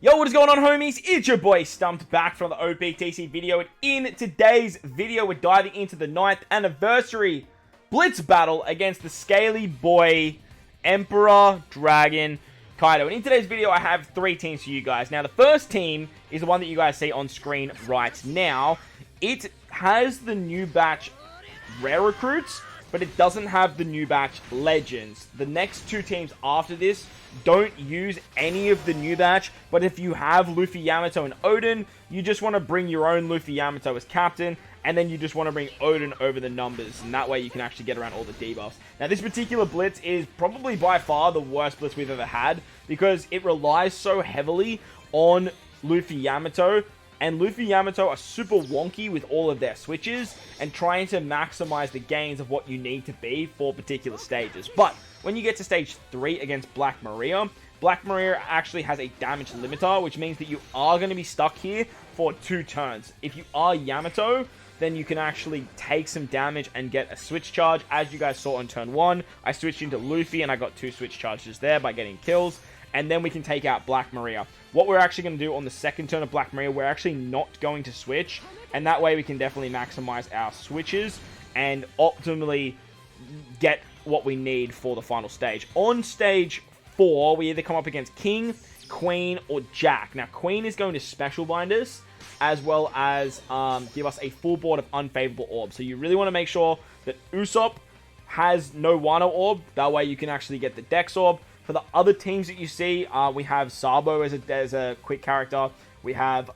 Yo, what is going on, homies? It's your boy StumpD back from the OPTC video, and in today's video we're diving into the 9th anniversary Blitz battle against the Scaly Boy Emperor Dragon Kaido. And in today's video I have 3 teams for you guys. Now the first team is the one that you guys see on screen right now. It has the new batch rare recruits, but it doesn't have the new batch legends. The next 2 teams after this don't use any of the new batch, but if you have Luffy, Yamato, and Odin, you just want to bring your own Luffy, Yamato as captain, and then you just want to bring Odin over the numbers, and that way you can actually get around all the debuffs. Now this particular blitz is probably by far the worst blitz we've ever had, because it relies so heavily on Luffy, Yamato, and Luffy, Yamato are super wonky with all of their switches and trying to maximize the gains of what you need to be for particular stages. But when you get to stage 3 against Black Maria actually has a damage limiter, which means that you are going to be stuck here for 2 turns. If you are Yamato, then you can actually take some damage and get a switch charge. As you guys saw on turn 1, I switched into Luffy and I got 2 switch charges there by getting kills. And then we can take out Black Maria. What we're actually going to do on the second turn of Black Maria, we're actually not going to switch. And that way we can definitely maximize our switches and optimally get what we need for the final stage. On stage 4, we either come up against King, Queen, or Jack. Now, Queen is going to special bind us, as well as give us a full board of unfavorable orbs. So you really want to make sure that Usopp has no Wano orb. That way you can actually get the Dex orb. For the other teams that you see, we have Sabo as a quick character. We have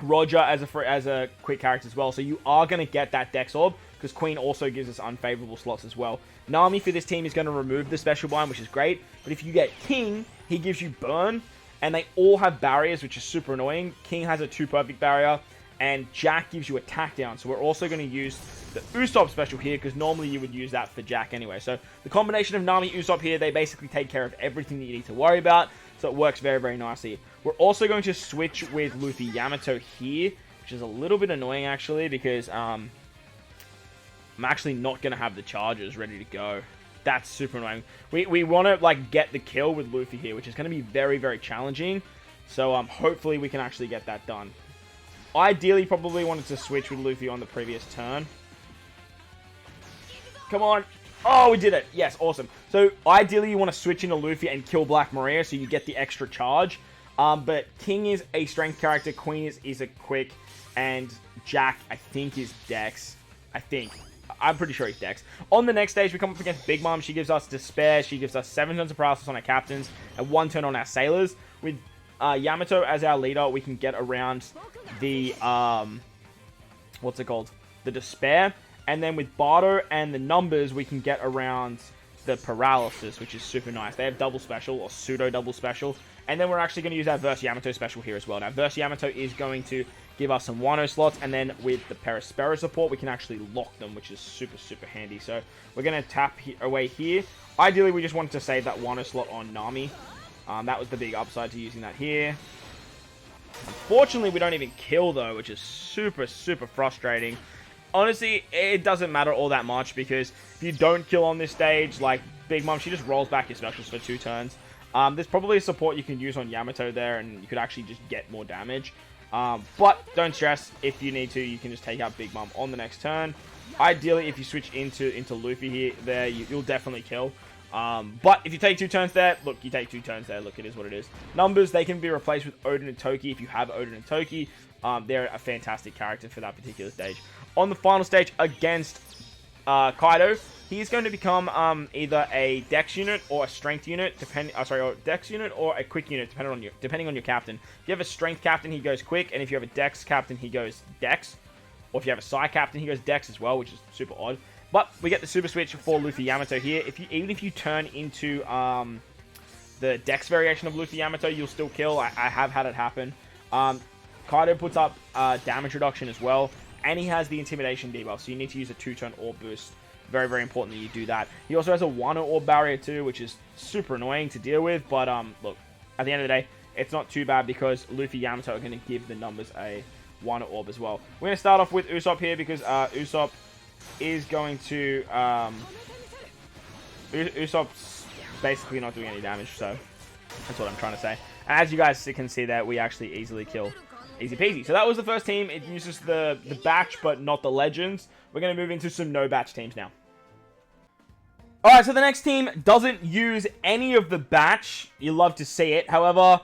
Roger as a quick character as well. So you are going to get that Dex orb, because Queen also gives us unfavorable slots as well. Nami for this team is going to remove the special bind, which is great. But if you get King, he gives you burn. And they all have barriers, which is super annoying. King has a 2 perfect barrier. And Jack gives you attack down. So we're also going to use the Usopp special here, because normally you would use that for Jack anyway. So the combination of Nami, Usopp here, they basically take care of everything that you need to worry about. So it works very, very nicely. We're also going to switch with Luffy Yamato here, which is a little bit annoying actually, because I'm actually not going to have the charges ready to go. That's super annoying. We want to like get the kill with Luffy here, which is going to be very, very challenging. So hopefully we can actually get that done. Ideally, probably wanted to switch with Luffy on the previous turn. Come on. Oh, we did it. Yes, awesome. So, ideally, you want to switch into Luffy and kill Black Maria so you get the extra charge. But King is a strength character. Queen is a quick. And Jack, I think, is Dex. I'm pretty sure he's Dex. On the next stage, we come up against Big Mom. She gives us Despair. She gives us 7 turns of paralysis on our captains and 1 turn on our sailors. With Yamato as our leader, we can get around the, what's it called? The Despair. And then with Bardo and the numbers, we can get around the paralysis, which is super nice. They have double special, or pseudo double special. And then we're actually going to use our Verse Yamato special here as well. Now, Verse Yamato is going to give us some Wano slots. And then with the Perispera support, we can actually lock them, which is super, super handy. So we're going to tap away here. Ideally, we just wanted to save that Wano slot on Nami. That was the big upside to using that here. Unfortunately, we don't even kill, though, which is super, super frustrating. Honestly, it doesn't matter all that much, because if you don't kill on this stage, like Big Mom, she just rolls back your specials for 2 turns. There's probably a support you can use on Yamato there, and you could actually just get more damage. But don't stress. If you need to, you can just take out Big Mom on the next turn. Ideally, if you switch into Luffy here, you'll definitely kill. But if you take 2 turns there, look, you take 2 turns there. Look, it is what it is. Numbers, they can be replaced with Odin and Toki if you have Odin and Toki. They're a fantastic character for that particular stage. On the final stage against Kaido, he is going to become either a Dex unit or a Strength unit, or Dex unit or a Quick unit, depending on your captain. If you have a Strength captain, he goes Quick, and if you have a Dex captain, he goes Dex. Or if you have a Psi captain, he goes Dex as well, which is super odd. But we get the super switch for Luffy Yamato here. Even if you turn into the Dex variation of Luffy Yamato, you'll still kill. I have had it happen. Kaido puts up damage reduction as well. And he has the Intimidation debuff, so you need to use a 2-turn orb boost. Very, very important that you do that. He also has a Wano orb barrier too, which is super annoying to deal with. But look, at the end of the day, it's not too bad, because Luffy Yamato are going to give the numbers a Wano orb as well. We're going to start off with Usopp here, because Usopp is going to... Usopp's basically not doing any damage, so that's what I'm trying to say. As you guys can see there, we actually easily kill. Easy peasy. So that was the first team. It uses the batch, but not the legends. We're going to move into some no batch teams now. Alright, so the next team doesn't use any of the batch. You love to see it. However,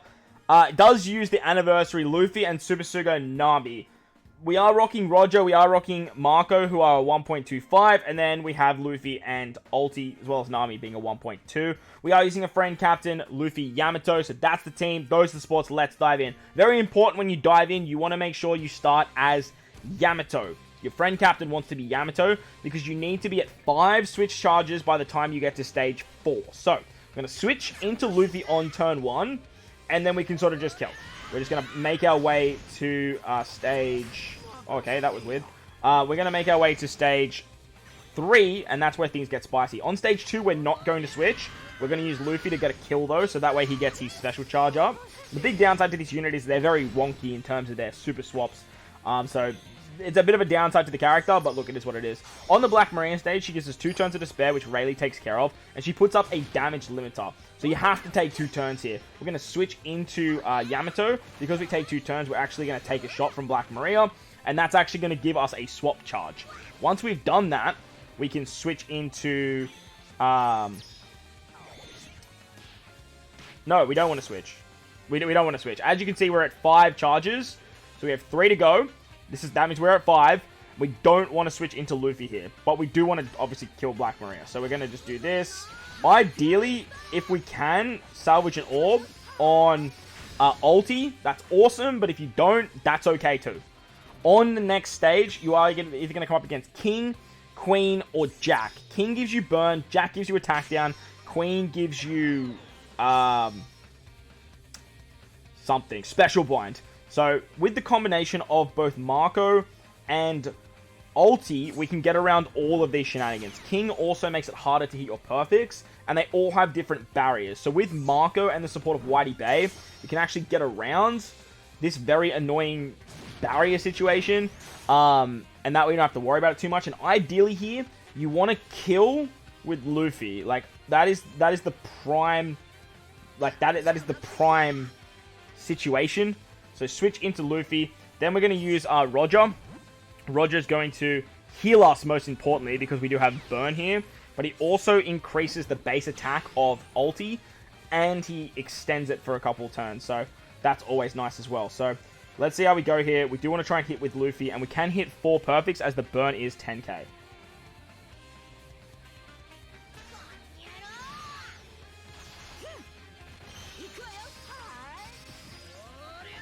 it does use the anniversary Luffy and Super Sugo Nami. We are rocking Roger, we are rocking Marco, who are a 1.25, and then we have Luffy and Ulti, as well as Nami being a 1.2. We are using a friend captain, Luffy Yamato, so that's the team. Those are the sports. Let's dive in. Very important when you dive in, you want to make sure you start as Yamato. Your friend captain wants to be Yamato, because you need to be at 5 switch charges by the time you get to stage 4. So, I'm going to switch into Luffy on turn 1, and then we can sort of just kill. We're just going to make our way to stage... Okay, that was weird. We're going to make our way to stage 3, and that's where things get spicy. On stage 2, we're not going to switch. We're going to use Luffy to get a kill, though, so that way he gets his special charge up. The big downside to this unit is they're very wonky in terms of their super swaps. So it's a bit of a downside to the character, but look, it is what it is. On the Black Maria stage, she gives us 2 turns of despair, which Rayleigh takes care of, and she puts up a damage limiter. So you have to take 2 turns here. We're going to switch into Yamato. Because we take 2 turns, we're actually going to take a shot from Black Maria, and that's actually going to give us a swap charge. Once we've done that, we can switch into... No, we don't want to switch. We don't want to switch. As you can see, we're at 5 charges, so we have 3 to go. That means we're at 5. We don't want to switch into Luffy here, but we do want to obviously kill Black Maria. So we're going to just do this. Ideally, if we can salvage an orb on ulti, that's awesome, but if you don't, that's okay too. On the next stage, you are either going to come up against King, Queen, or Jack. King gives you burn, Jack gives you attack down, Queen gives you something, special blind. So, with the combination of both Marco and Ulti, we can get around all of these shenanigans. King also makes it harder to hit your perfects, and they all have different barriers. So, with Marco and the support of Whitey Bay, you can actually get around this very annoying barrier situation, and that way you don't have to worry about it too much. And ideally here, you want to kill with Luffy. Like, that is the prime, like, that is the prime situation. So switch into Luffy. Then we're going to use Roger. Roger's going to heal us most importantly because we do have burn here. But he also increases the base attack of ulti. And he extends it for a couple turns. So that's always nice as well. So let's see how we go here. We do want to try and hit with Luffy. And we can hit 4 perfects as the burn is 10k.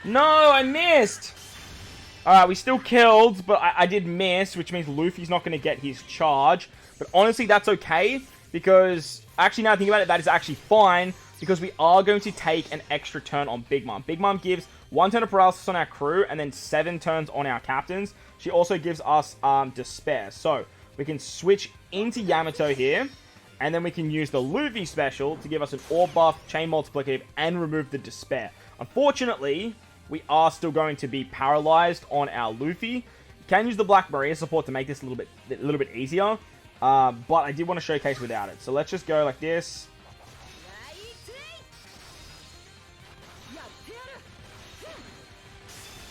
No, I missed! Alright, we still killed, but I did miss, which means Luffy's not going to get his charge. But honestly, that's okay, because... Actually, now I think about it, that is actually fine, because we are going to take an extra turn on Big Mom. Big Mom gives 1 turn of paralysis on our crew, and then 7 turns on our captains. She also gives us despair. So, we can switch into Yamato here, and then we can use the Luffy special to give us an orb buff, chain multiplicative, and remove the despair. Unfortunately, we are still going to be paralyzed on our Luffy. You can use the Black Maria support to make this a little bit easier, but I did want to showcase without it. So let's just go like this.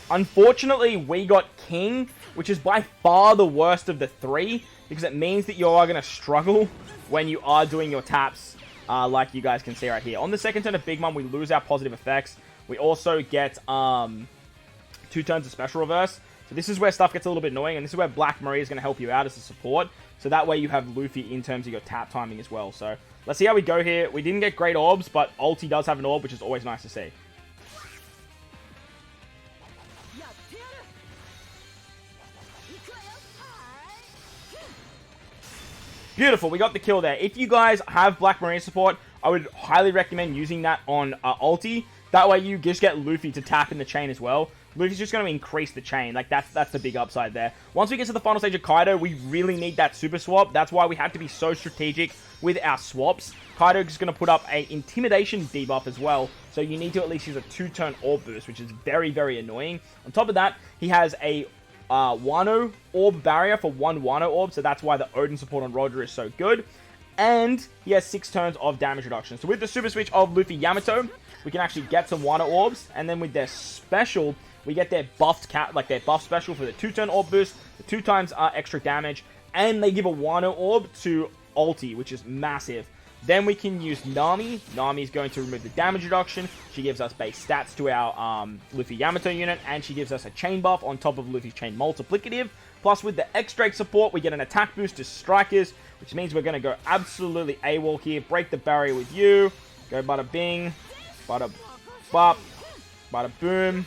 Unfortunately, we got King, which is by far the worst of the 3, because it means that you are going to struggle when you are doing your taps, like you guys can see right here. On the second turn of Big Mom, we lose our positive effects. We also get 2 turns of special reverse. So this is where stuff gets a little bit annoying, and this is where Black Maria is going to help you out as a support. So that way you have Luffy in terms of your tap timing as well. So let's see how we go here. We didn't get great orbs, but ulti does have an orb, which is always nice to see. Beautiful, we got the kill there. If you guys have Black Maria support, I would highly recommend using that on ulti. That way you just get Luffy to tap in the chain as well. Luffy's just going to increase the chain. Like, that's the big upside there. Once we get to the final stage of Kaido, we really need that super swap. That's why we have to be so strategic with our swaps. Kaido is going to put up a intimidation debuff as well. So you need to at least use a 2-turn orb boost, which is very, very annoying. On top of that, he has a Wano orb barrier for 1 Wano orb. So that's why the Odin support on Roger is so good. And he has 6 turns of damage reduction. So with the super switch of Luffy Yamato, we can actually get some Wano Orbs, and then with their special, we get their buffed their buff special for the 2-turn orb boost, the 2 times extra damage, and they give a Wano Orb to ulti, which is massive. Then we can use Nami. Nami is going to remove the damage reduction. She gives us base stats to our Luffy Yamato unit, and she gives us a chain buff on top of Luffy's chain multiplicative. Plus, with the X-Drake support, we get an attack boost to strikers, which means we're going to go absolutely AWOL here. Break the barrier with you. Go bada bing, bada bop, bada boom,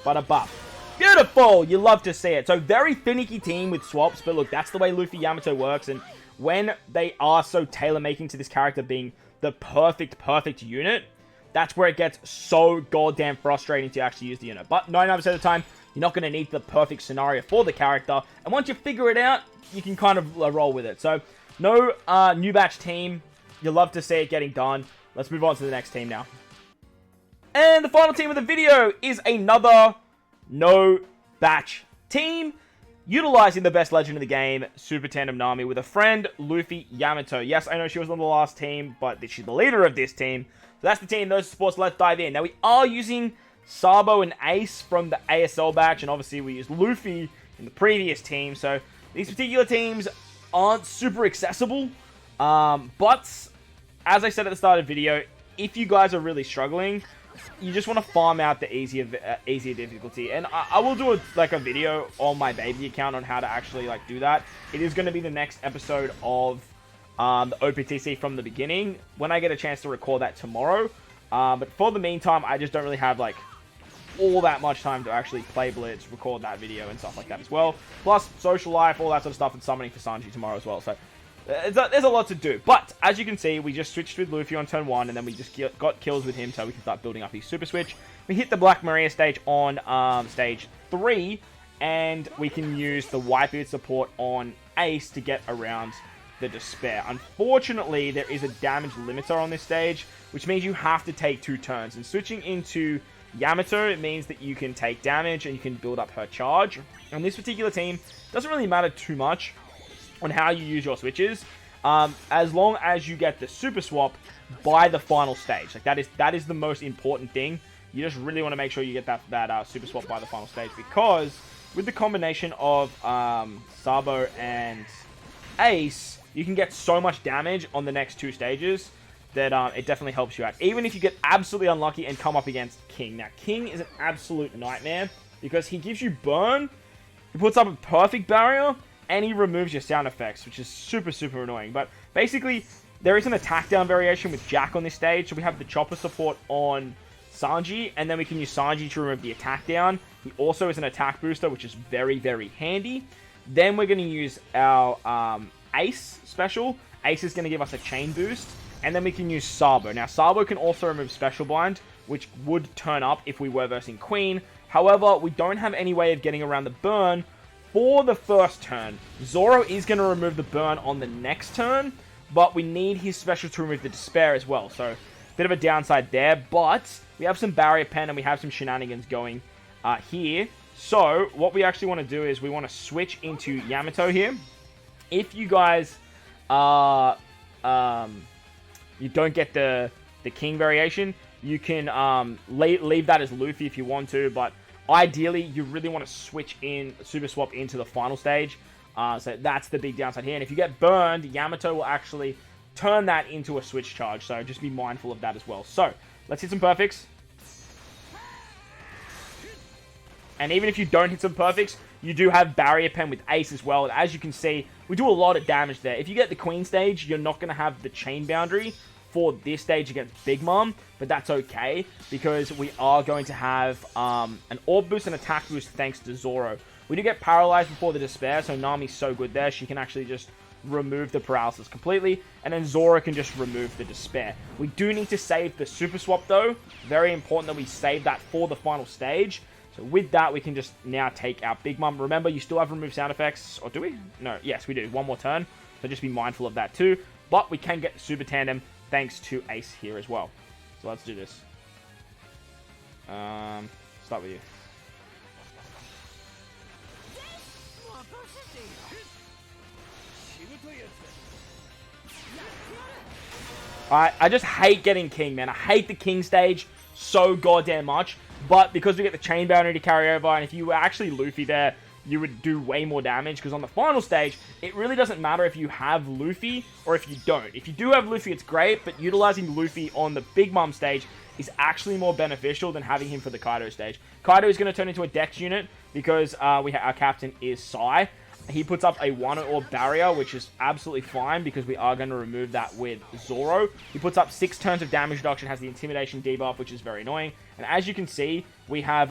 bada bop. Beautiful! You love to see it. So, very finicky team with swaps, but look, that's the way Luffy Yamato works, and when they are so tailor-making to this character being the perfect unit, that's where it gets so goddamn frustrating to actually use the unit. But 99% of the time, you're not going to need the perfect scenario for the character. And once you figure it out, you can kind of roll with it. So, no new batch team. You love to see it getting done. Let's move on to the next team now. And the final team of the video is another no batch team, utilizing the best legend of the game, Super Tandem Nami, with a friend, Luffy Yamato. Yes, I know she was on the last team, but she's the leader of this team. So that's the team, those sports, let's dive in. Now, we are using Sabo and Ace from the ASL batch, and obviously we used Luffy in the previous team, so these particular teams aren't super accessible, but as I said at the start of the video, if you guys are really struggling, you just want to farm out the easier difficulty, and I will do a video on my baby account on how to actually do that. It is going to be the next episode of the OPTC from the beginning when I get a chance to record that tomorrow. But for the meantime, I just don't really have all that much time to actually play Blitz, record that video and stuff like that as well. Plus social life, all that sort of stuff, and summoning for Sanji tomorrow as well. So there's a lot to do. But as you can see, we just switched with Luffy on turn 1, and then we just got kills with him so we can start building up his super switch. We hit the Black Maria stage on stage 3, and we can use the Whitebeard support on Ace to get around the Despair. Unfortunately, there is a damage limiter on this stage, which means you have to take 2 turns. And switching into Yamato, it means that you can take damage and you can build up her charge. On this particular team, it doesn't really matter too much on how you use your switches, as long as you get the super swap by the final stage. That is the most important thing. You just really want to make sure you get that super swap by the final stage, because with the combination of Sabo and Ace, you can get so much damage on the next 2 stages that it definitely helps you out. Even if you get absolutely unlucky and come up against King. Now, King is an absolute nightmare because he gives you burn, he puts up a perfect barrier, and he removes your sound effects, which is super, super annoying. But basically, there is an attack down variation with Jack on this stage. So we have the chopper support on Sanji, and then we can use Sanji to remove the attack down. He also is an attack booster, which is very, very handy. Then we're going to use our Ace special. Ace is going to give us a chain boost. And then we can use Sabo. Now, Sabo can also remove Special Bind, which would turn up if we were versing Queen. However, we don't have any way of getting around the burn for the first turn. Zoro is going to remove the burn on the next turn, but we need his special to remove the Despair as well. So, bit of a downside there, but we have some Barrier Pen and we have some shenanigans going here. So, what we actually want to do is we want to switch into Yamato here. If you guys are... you don't get the King variation, you can leave that as Luffy if you want to, but ideally, you really want to switch in, super swap into the final stage. So that's the big downside here. And if you get burned, Yamato will actually turn that into a switch charge. So just be mindful of that as well. So let's hit some perfects. And even if you don't hit some perfects, you do have Barrier Pen with Ace as well. And as you can see, we do a lot of damage there. If you get the Queen stage, you're not going to have the chain boundary for this stage against Big Mom, but that's okay, because we are going to have an Orb boost and attack boost thanks to Zoro. We do get paralyzed before the Despair, so Nami's so good there, she can actually just remove the paralysis completely, and then Zoro can just remove the Despair. We do need to save the super swap though. Very important that we save that for the final stage. So with that, we can just now take out Big Mom. Remember, you still have removed sound effects, or do we? No, yes, we do. One more turn, so just be mindful of that too. But we can get Super Tandem thanks to Ace here as well. So let's do this. Start with you. I just hate getting King, man. I hate the King stage so goddamn much. But because we get the chain boundary to carry over, and if you were actually Luffy there, you would do way more damage, because on the final stage, it really doesn't matter if you have Luffy or if you don't. If you do have Luffy, it's great, but utilizing Luffy on the Big Mom stage is actually more beneficial than having him for the Kaido stage. Kaido is going to turn into a Dex unit because our captain is Sai. He puts up a 1-or barrier, which is absolutely fine because we are going to remove that with Zoro. He puts up 6 turns of damage reduction, has the intimidation debuff, which is very annoying. And as you can see, we have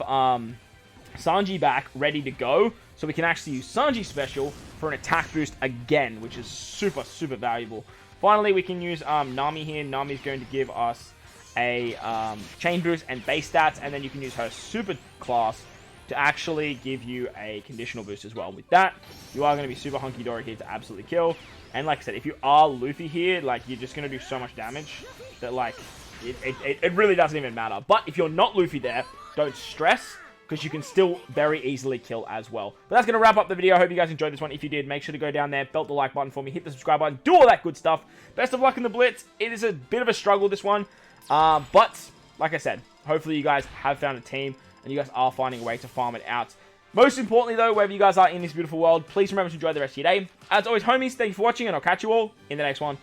Sanji back ready to go. So we can actually use Sanji's special for an attack boost again, which is super, super valuable. Finally, we can use Nami here. Nami's going to give us a chain boost and base stats, and then you can use her super class to actually give you a conditional boost as well. With that, you are going to be super hunky-dory here to absolutely kill. And like I said, if you are Luffy here, like, you're just going to do so much damage that, like, it really doesn't even matter. But if you're not Luffy there, don't stress, because you can still very easily kill as well. But that's going to wrap up the video. I hope you guys enjoyed this one. If you did, make sure to go down there, belt the like button for me, hit the subscribe button, do all that good stuff. Best of luck in the Blitz. It is a bit of a struggle, this one. But, like I said, hopefully you guys have found a team, and you guys are finding a way to farm it out. Most importantly, though, wherever you guys are in this beautiful world, please remember to enjoy the rest of your day. As always, homies, thank you for watching, and I'll catch you all in the next one.